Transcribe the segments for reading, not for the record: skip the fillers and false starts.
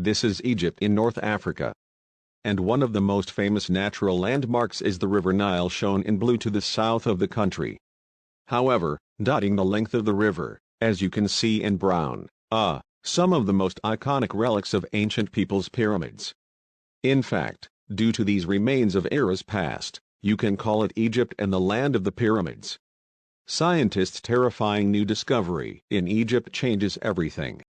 This is Egypt in North Africa. And one of the most famous natural landmarks is the river Nile, shown in blue to the south of the country. However, dotting the length of the river, as you can see in brown, some of the most iconic relics of ancient peoples' pyramids. In fact, due to these remains of eras past, you can call it Egypt and the land of the pyramids. Scientists' terrifying new discovery in Egypt changes everything.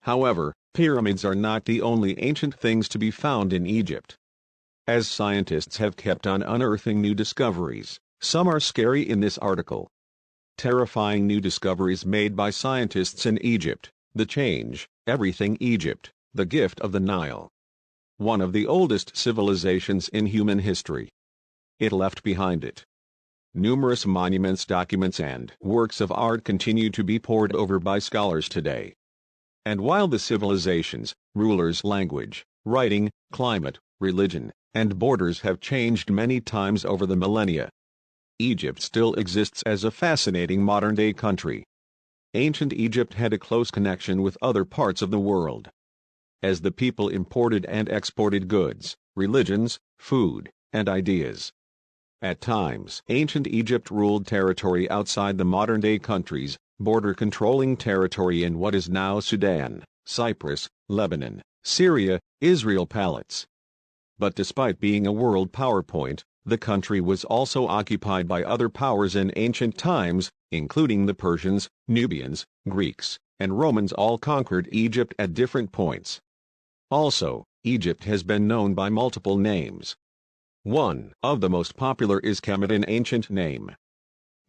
However, pyramids are not the only ancient things to be found in Egypt. As scientists have kept on unearthing new discoveries, some are scary in this article. Terrifying new discoveries made by scientists in Egypt, the change, everything Egypt, the gift of the Nile. One of the oldest civilizations in human history. It left behind it. Numerous monuments, documents, and works of art continue to be pored over by scholars today. And while the civilizations, rulers, language, writing, climate, religion, and borders have changed many times over the millennia, Egypt still exists as a fascinating modern-day country. Ancient Egypt had a close connection with other parts of the world, as the people imported and exported goods, religions, food, and ideas. At times, ancient Egypt ruled territory outside the modern-day countries, border-controlling territory in what is now Sudan, Cyprus, Lebanon, Syria, Israel, Palestine. But despite being a world PowerPoint, the country was also occupied by other powers in ancient times, including the Persians, Nubians, Greeks, and Romans. All conquered Egypt at different points. Also, Egypt has been known by multiple names. One of the most popular is Kemet, an ancient name.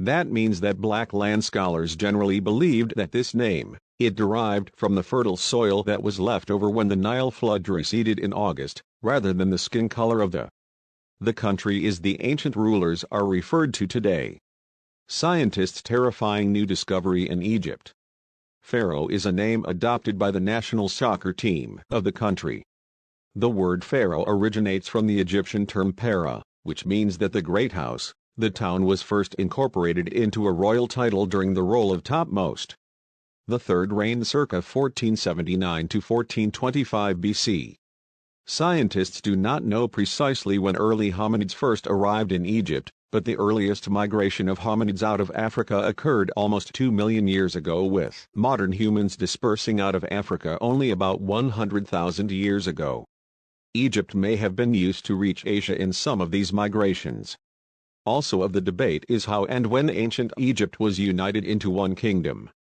That means that Black land scholars generally believed that this name, it derived from the fertile soil that was left over when the Nile flood receded in August, rather than the skin color of the country is the ancient rulers are referred to today. Scientists' terrifying new discovery in Egypt. Pharaoh is a name adopted by the national soccer team of the country. The word Pharaoh originates from the Egyptian term para, which means that the great house, the town, was first incorporated into a royal title during the role of topmost. The third reigned circa 1479 to 1425 BC. Scientists do not know precisely when early hominids first arrived in Egypt, but the earliest migration of hominids out of Africa occurred almost 2 million years ago, with modern humans dispersing out of Africa only about 100,000 years ago. Egypt may have been used to reach Asia in some of these migrations. Also of the debate is how and when ancient Egypt was united into one kingdom.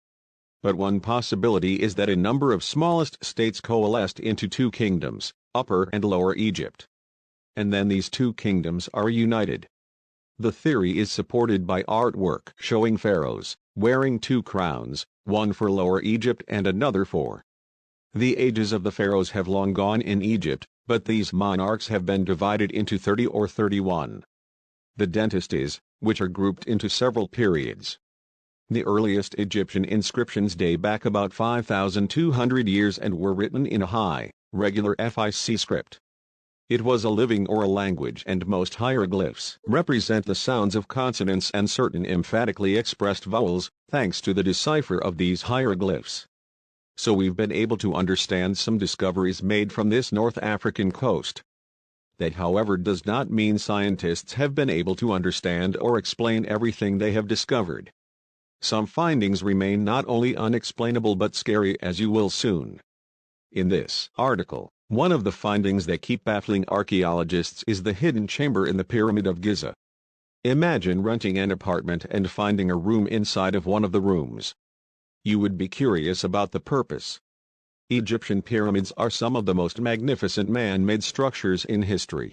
But one possibility is that a number of smallest states coalesced into two kingdoms, Upper and Lower Egypt. And then these two kingdoms are united. The theory is supported by artwork showing pharaohs wearing two crowns, one for Lower Egypt and another for. The ages of the pharaohs have long gone in Egypt, but these monarchs have been divided into 30 or 31. The dynasties, which are grouped into several periods. The earliest Egyptian inscriptions date back about 5,200 years and were written in a high, regular FIC script. It was a living oral language, and most hieroglyphs represent the sounds of consonants and certain emphatically expressed vowels, thanks to the decipher of these hieroglyphs. So we've been able to understand some discoveries made from this North African coast. That, however, does not mean scientists have been able to understand or explain everything they have discovered. Some findings remain not only unexplainable but scary, as you will soon. In this article, one of the findings that keep baffling archaeologists is the hidden chamber in the Pyramid of Giza. Imagine renting an apartment and finding a room inside of one of the rooms. You would be curious about the purpose. Egyptian pyramids are some of the most magnificent man-made structures in history.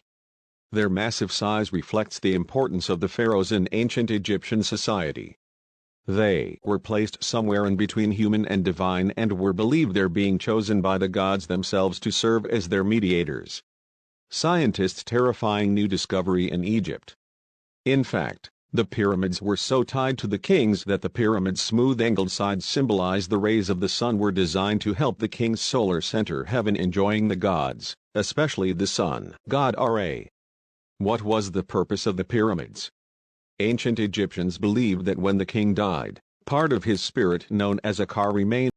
Their massive size reflects the importance of the pharaohs in ancient Egyptian society. They were placed somewhere in between human and divine and were believed they're being chosen by the gods themselves to serve as their mediators. Scientists' terrifying new discovery in Egypt. In fact, the pyramids were so tied to the kings that the pyramid's smooth-angled sides symbolized the rays of the sun were designed to help the king's solar center heaven enjoying the gods, especially the sun god Ra. What was the purpose of the pyramids? Ancient Egyptians believed that when the king died, part of his spirit known as a ka remained